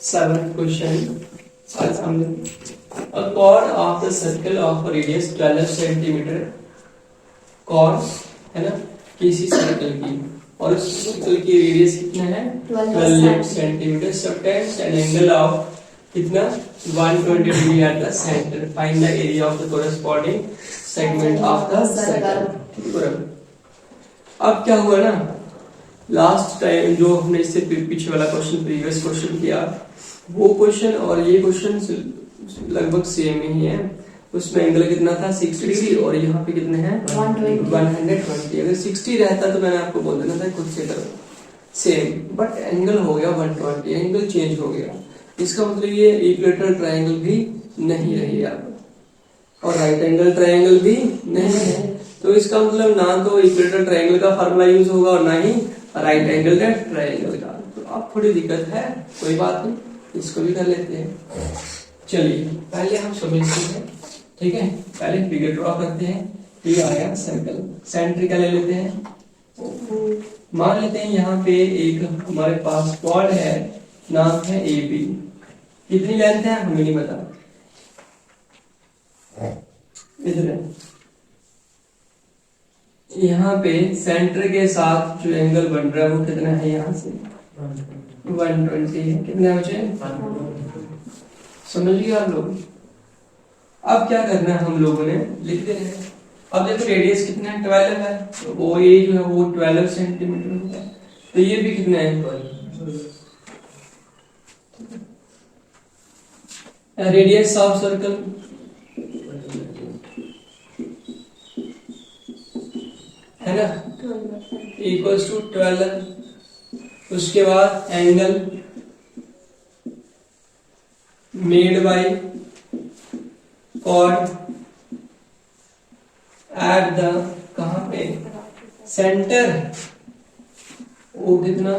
Seventh question. A chord of the circle of radius 12 centimetre chord है ना किसी circle की और उस सर्कल की रेडियस कितना है 12 centimetre subtends an angle of कितना 120 degree at the centre find the area of the corresponding segment of the circle. अब क्या हुआ ना लास्ट टाइम जो हमने इससे पीछे वाला क्वेश्चन प्रीवियस क्वेश्चन किया वो क्वेश्चन और ये क्वेश्चन लगभग सेम ही है। उसमें एंगल कितना था 60 डिग्री और यहाँ पे कितने हैं 120। अगर 60 रहता तो मैंने आपको बोल देना था खुद से करो सेम, बट एंगल हो गया 120, एंगल चेंज हो गया। इसका मतलब ये इक्वेटर ट्रायंगल भी नहीं रही अब और राइट एंगल ट्रायंगल भी नहीं है। तो इसका मतलब ना तो इक्वेटर ट्रायंगल का फार्मूला यूज होगा और ना ही राइट एंगल ट्रायंगल का। तो अब थोड़ी दिक्कत है, कोई बात नहीं, इसको भी कर लेते हैं। चलिए पहले हम समझते हैं, ठीक है। पहले फिगर ड्रॉ करते हैं। ये आया सर्कल, सेंटर का ले लेते हैं। मान लेते हैं यहाँ पे एक हमारे पास कॉर्ड है, नाम है ए बी। कितनी लेंथ है हमें नहीं पता, इधर है। यहाँ पे सेंटर के साथ जो एंगल बन रहा है वो कितना है, यहाँ से 120 है। कितना बचे समझ लिया आप लोग। अब क्या करना है हम लोगों ने लिख दे रहे हैं। अब देखो रेडियस कितना है 12 है, तो वो ये जो है वो 12 सेंटीमीटर होता है। तो ये भी कितना है रेडियस ऑफ सर्कल है ना इक्वल्स टू 12। उसके बाद angle made by chord at the कहां पे सेंटर, वो कितना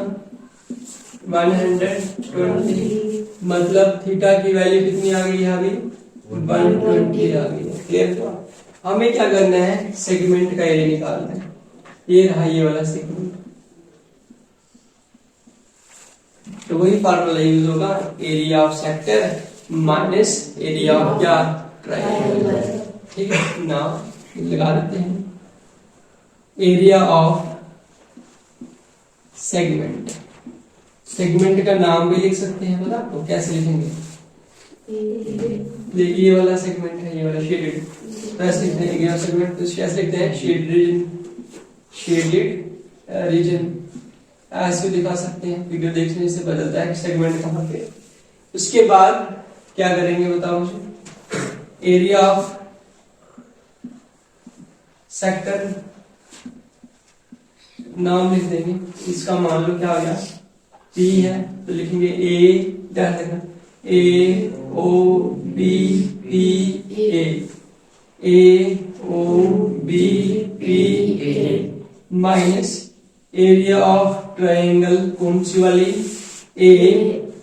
120, मतलब थीटा की वैल्यू कितनी आ गई है अभी 120 आ गई है। क्लियर। हमें क्या करना है सेगमेंट का एरिया निकालना है। ये रहा ये वाला सेगमेंट, तो वही फार्मूला यूज होगा area of sector minus area of क्या ट्रायंगल। ठीक है ना, लगा देते हैं एरिया ऑफ सेगमेंट। सेगमेंट का नाम भी लिख सकते हैं, पता आपको कैसे लिखेंगे। देखिए ये वाला सेगमेंट है, ये वाला शेडेड, तो ऐसे लिखते हैं एरिया ऑफ सेगमेंट। तो कैसे लिखते हैं शेडेड रीजन, ऐसे दिखा सकते हैं। फिगर देखने से बदलता है सेगमेंट कहां पे। उसके बाद क्या करेंगे बताओ मुझे। एरिया ऑफ सेक्टर नाम लिख देंगे। इसका मान लो क्या हो गया P है, तो लिखेंगे A O B P A O B P A minus area of triangle कौन सी वाली ए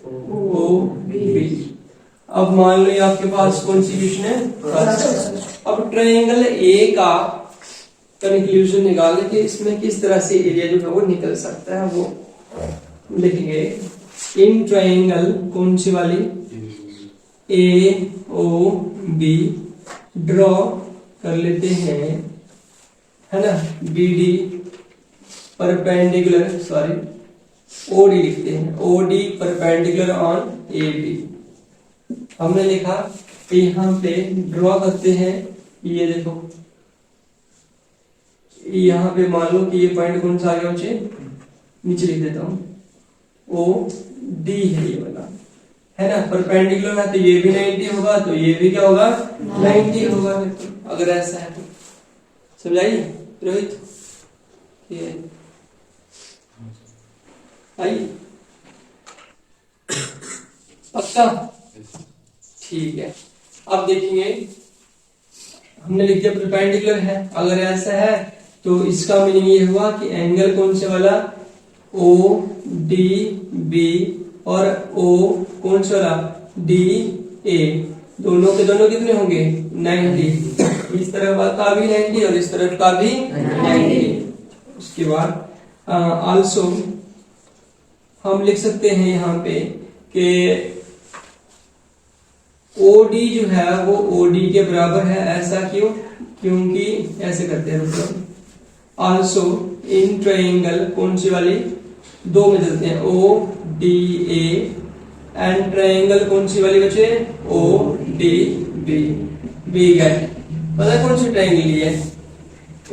ओ बी। अब मान लो ये आपके पास कौन सी क्वेश्चन है फर्स्ट। अब ट्रायंगल ए का कंक्लूजन निकालने के इसमें किस तरह से एरिया जो है वो निकल सकता है वो लिखेंगे। इन ट्रायंगल कौन सी वाली ए ओ बी ड्रॉ कर लेते हैं, है ना। B D perpendicular, sorry OD लिखते हैं, OD perpendicular on A B. हमने लिखा कि यहाँ पे ड्रॉ करते हैं। ये देखो यहाँ पे मान लो कि ये पॉइंट कौन सा आ गया, नीचे लिख देता हूँ ओ डी है ये वाला, है ना। परपेंडिकुलर है तो ये भी 90 होगा, तो ये भी क्या होगा 90 होगा। अगर ऐसा है तो समझाइए रोहित, ये आई पक्का ठीक है। अब देखेंगे हमने लिख दिया परपेंडिकुलर है। अगर ऐसा है तो इसका मीनिंग ये हुआ कि एंगल कौन से वाला ओ डी बी और ओ कौन सा वाला डी ए, दोनों के दोनों कितने होंगे 90। इस तरफ का भी 90 और इस तरफ का भी 90। उसके बाद आल्सो हम लिख सकते हैं यहाँ पे कि ओडी जो है वो ओडी के बराबर है। ऐसा क्यों? क्योंकि ऐसे करते हैं, आल्सो इन ट्रायंगल कौन सी वाली? दो में चलते हैं, O D A, and triangle कौन सी वाली बचे? O D B. बी गेट, पता कौन सी ट्रायंगल ली है?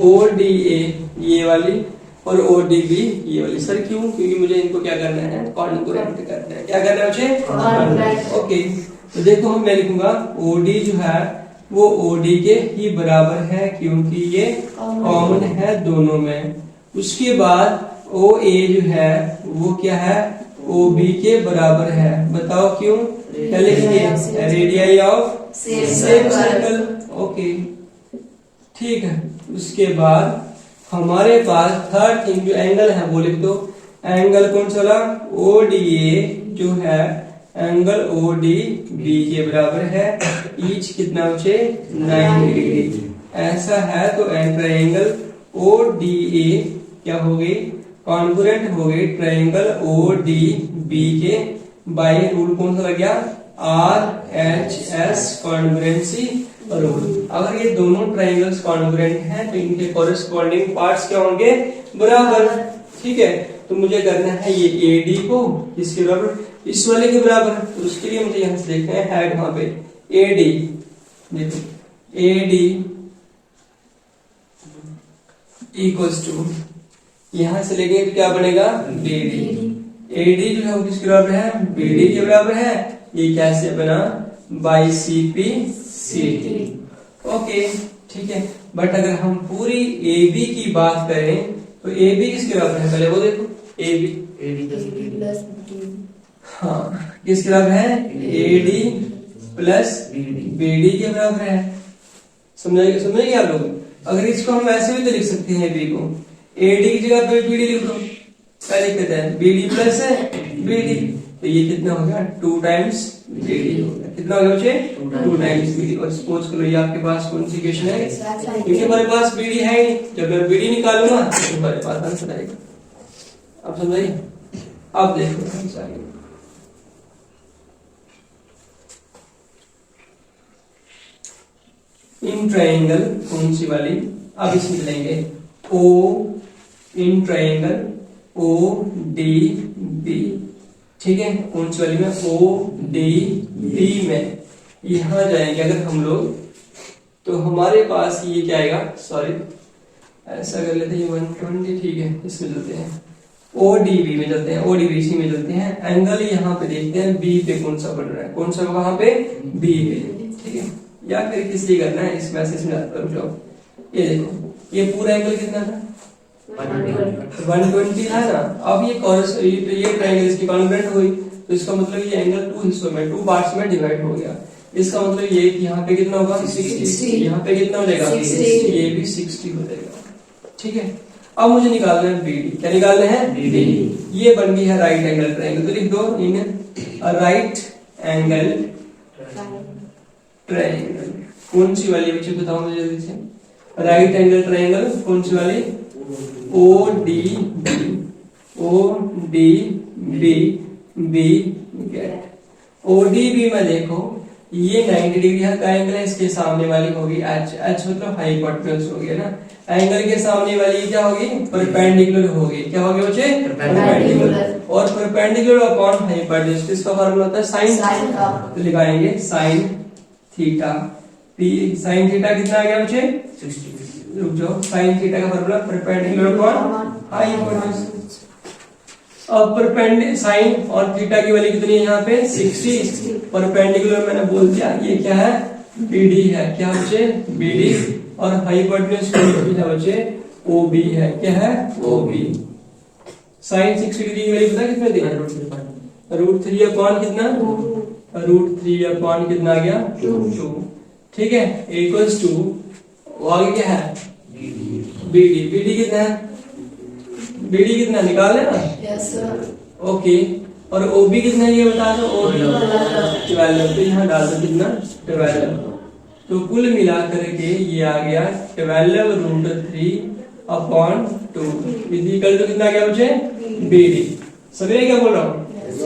ओ डी ए ये वाली और ओ डी बी ये वाली। सर क्यों? क्योंकि मुझे इनको क्या करना है? कॉन्ग्रुएंट करना है। क्या करना है मुझे? ओके, तो देखो मैं लिखूंगा ओडी जो है वो ओडी के ही बराबर है क्योंकि ये कॉमन है दोनों में। उसके बाद ओ ए जो है वो क्या है? ओ बी के बराबर है। बताओ क्यों? क्या लिखेंगे? Radii of same circle. Okay ठीक है। उसके बाद हमारे पास थर्ड थिंग जो एंगल है वो लिख दो। एंगल कौन सा वाला? ओ डी ए जो है एंगल ओ डी बी के बराबर है। ईच कितना बचे? 90 डिग्री। ऐसा है तो ट्रायंगल ओ डी ए क्या हो गई? कॉन्ग्रुएंट हो गई ट्रायंगल ओ डी बी के बाय रूल कौन सा लग गया? R H S congruency rule. अगर ये दोनों ट्रायंगल्स कॉन्ग्रुएंट हैं तो इनके कॉरेस्पॉन्डिंग पार्ट्स क्या होंगे? बराबर। ठीक है, तो मुझे करना है ये एडी को इसके बराबर, इस वाले के बराबर। तो उसके लिए मुझे यहां से देखना है कहां पे? एडी। देखो एडी इक्वल्स टू, यहां से लेंगे तो क्या बनेगा? बीडी। एडी जो है वो किसके बराबर है? बीडी के बराबर है। ये कैसे बना? By C P C T. Okay ठीक है। बट अगर हम पूरी ए बी की बात करें तो ए बी किसके बराबर है? पहले वो देखो ए बी, हाँ किसके बराबर है? A D plus B D के बराबर है। समझेंगे आप लोग? अगर इसको हम ऐसे भी तो लिख सकते हैं बी को, ए डी की जगह पे बी डी लिख दो। क्या लिखते हैं? बी डी प्लस है बी डी, तो ये कितना हो गया? 2 टाइम्स बी डी हो गया। कितना हो गया बच्चे? 2 टाइम्स बी डी। और सपोज करो ये आपके पास कौन सी इक्वेशन है? क्योंकि हमारे पास बी डी है ही, जब मैं बी डी निकालूंगा तो हमारे पास आंसर आएगा। अब समझाइए? अब देखो आंसर आएगा। इन ट्रायंगल कौन सी वाली? अब इसमें लेंगे O in triangle O D B. ठीक है, कौन सी वाली में? ओ डी बी में। यहां जाएंगे अगर हम लोग तो हमारे पास ये क्या आएगा? सॉरी ऐसा कर लेते हैं 120। ठीक है, इसमें चलते हैं ओ डी बी में चलते हैं, ओ डी बी सी में चलते हैं। एंगल यहाँ पे देखते हैं बी पे कौन सा बन रहा है। कौन सा? वहां पे बी पे। ठीक है, या फिर किस लिए करना है इस मैसेज में करो जाओ। ये देखो ये पूरा एंगल कितना था? 120 है ना। अब ये ट्रायंगल इसकी कॉन्ग्रुएंट हुई तो इसका मतलब ये एंगल 2 हिस्सों में 2 पार्ट्स में डिवाइड हो गया। इसका मतलब ये कि यहाँ पे कितना होगा? 60। यहाँ पे कितना हो जाएगा? 60। ये भी 60 हो जाएगा। ठीक है, अब मुझे निकालना है बीडी। क्या निकालना है? बीडी। ये बन गई है राइट एंगल ट्रायंगल। तो लिख दो इन राइट एंगल ट्रायंगल। कौन सी वाली बच्चे बताओ मुझे जल्दी से? राइट एंगल ट्रायंगल कौन सी वाली? O D B. O D B B गेट। ओ डी बी में देखो ये 90 डिग्री का एंगल है, इसके सामने वाली होगी एच। एच मतलब हाइपोटेन्यूज हो गया ना। एंगल के सामने वाली क्या होगी? परपेंडिकुलर होगी। क्या होगी बच्चे? परपेंडिकुलर। और परपेंडिकुलर अपॉन हाइपोटेन्यूज इसका फार्मूला होता है साइन का। तो लिखाएंगे sine theta P. Sine theta कितना आ गया बच्चे? 60। रुक जाओ, साइन थीटा का फार्मूला परपेंडिकुलर अपॉन हाइपोटेन्यूज। अब परपेंडिकुलर साइन और थीटा की वैल्यू कितनी है यहाँ पे? 60। परपेंडिकुलर मैंने बोल दिया ये क्या है? बीडी है। क्या बच्चे? बीडी। और हाइपोटेन्यूज की है बच्चे? ओबी है। क्या है? ओबी। साइन 60 डिग्री की वैल्यू पता कितने दी? √3 अपॉन कितना? √3 अपॉन कितना आ गया? 2। ठीक है, इक्वल्स टू आगे क्या है? बीडी। बीडी कितना है? बीडी कितना निकाल लेना? Yes sir. ओके, और ओबी कितना है ये बता दो। ओबी 12। तो यहाँ डाल दो कितना? 12। तो कुल मिलाकर के ये आ गया 12√3 अपॉन 2 इक्वल टू कितना आ गया मुझे? बीडी। समझे क्या बोल रहा हूँ?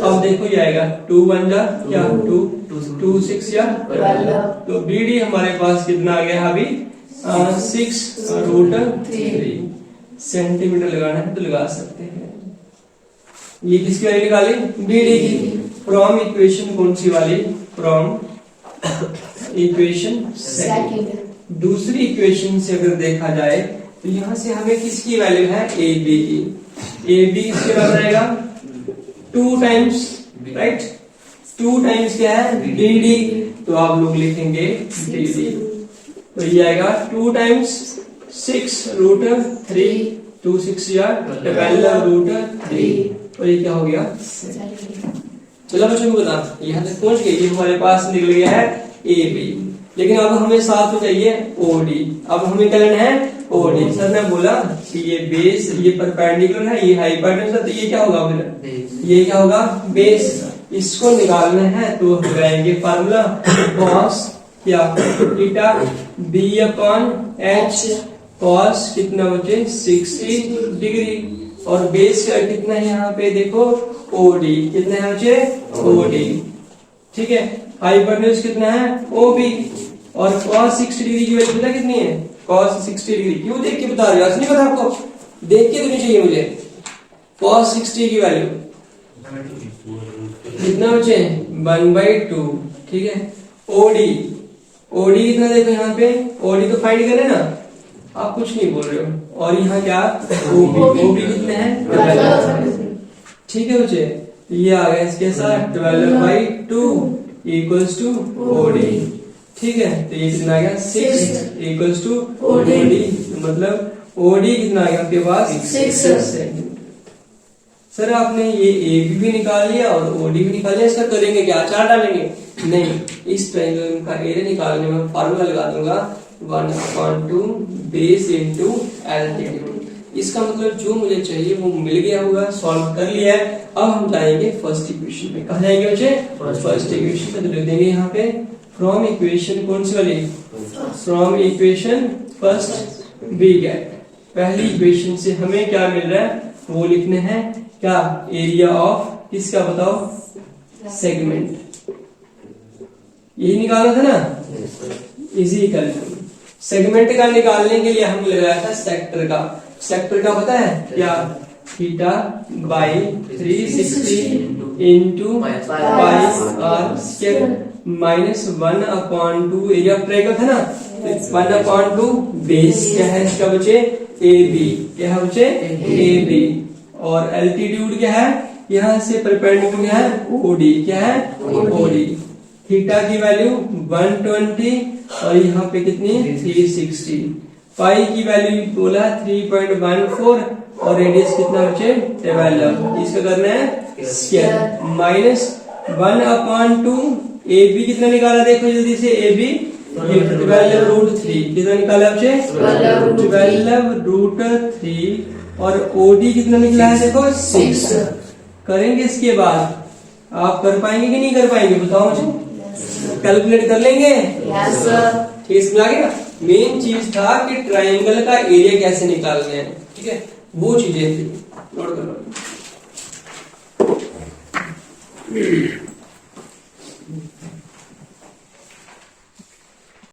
अब देखो ये आएगा 2 1 जा क्या 2 2 6 या 12। तो BD हमारे पास कितना आ गया अभी 6√3 सेंटीमीटर लगाना है तो लगा सकते हैं। ये किसकी वैल्यू निकाली BD की। फ्रॉम इक्वेशन कौन सी वाली फ्रॉम इक्वेशन सेकंड। दूसरी इक्वेशन से अगर देखा जाए तो यहां से हमें किसकी वैल्यू है AB की। AB इसके बाद रहेगा 2 टाइम्स राइट 2 टाइम्स क्या है BD तो आप लोग लिखेंगे BD तो ये आएगा 2 टाइम्स 6√3 2 6 या 12√3 और ये क्या हो गया। चलो बच्चों को बता यहाँ तक पहुंच गए। ये हमारे पास निकल गया है AB लेकिन अब हमें साथ में चाहिए OD। अब हमें क्या लेना है OD। सर ने बोला कि ये बेस ये परपेंडिकुलर है ये हाइपोटेन्यूज है तो ये क्या होगा फिर ये क्या होगा बेस। इसको निकालना है तो हम लगाएंगे फार्मूला cos क्या थीटा B/H cos कितना बचे 60 डिग्री और बेस का कितना है यहाँ पे देखो OD कितना है बचे OD ठीक है। हाइपोटेन्यूज कितना है OB और cos 60 डिग्री की वैल्यू पता कितनी है cos 60 डिग्री। क्यों देख के बता रहे हो नहीं पता आपको देख के तो नहीं चाहिए मुझे। cos 60 की वैल्यू कितना बचे 1/2 ठीक है। OD कितना देखो यहाँ पे OD तो फाइंड करें ना आप कुछ नहीं बोल रहे हो। और यहाँ क्या OB कितने हैं ठीक है बच्चे। ये आ गया इसके साथ 12/2 इक्वल्स टू OD ठीक है। तो ये कितना आ गया 6 इक्वल्स टू OD मतलब OD कितना आ गया आपके पास 6 सेंटीमीटर। सर आपने ये AB भी निकाल लिया और OD भी निकाल लिया इसका करेंगे क्या 4 डालेंगे नहीं। इस ट्रायंगल का एरिया निकालने में फार्मूला लगा दूंगा 1/2 बेस इनटू एल्टीट्यूड। इसका मतलब जो मुझे चाहिए वो मिल गया होगा सॉल्व कर लिया है। अब हम जाएंगे फर्स्ट इक्वेशन में। कहा जाएंगे बच्चे फर्स्ट इक्वेशन में तो लिख देंगे यहाँ पे फ्रॉम इक्वेशन कौन सी वाली from equation first be get. पहली इक्वेशन से हमें क्या मिल रहा है वो लिखने हैं क्या एरिया ऑफ किसका बताओ सेगमेंट। यही निकालना था ना इक्वल टू सेगमेंट का निकालने के लिए हम लगाया था सेक्टर का। सेक्टर का पता है क्या theta by 360 into pi r square minus 1/2 area of triangle था ना 1/2 बेस क्या है इसका बचे AB क्या है बचे AB और एल्टीट्यूड क्या है यहाँ से परपेंडिकुलर क्या है OD क्या है OD। थीटा की वैल्यू 120 और यहाँ पे कितनी 360। पाई की वैल्यू बोला 3.14 और रेडियस कितना बचे 12। इसका करना है स्क्वायर माइनस 1/2 AB कितना निकाला देखो जल्दी से AB 12√3 कितना निकाला बच्चे 12√3 और OD कितना निकला है देखो 6। करेंगे इसके बाद आप कर पाएंगे कि नहीं कर पाएंगे बताओ मुझे कैलकुलेट कर लेंगे यस सर ठीक है। समझ गया मेन चीज था कि ट्रायंगल का एरिया कैसे निकालना है ठीक है वो चीजें थी नोट कर लो।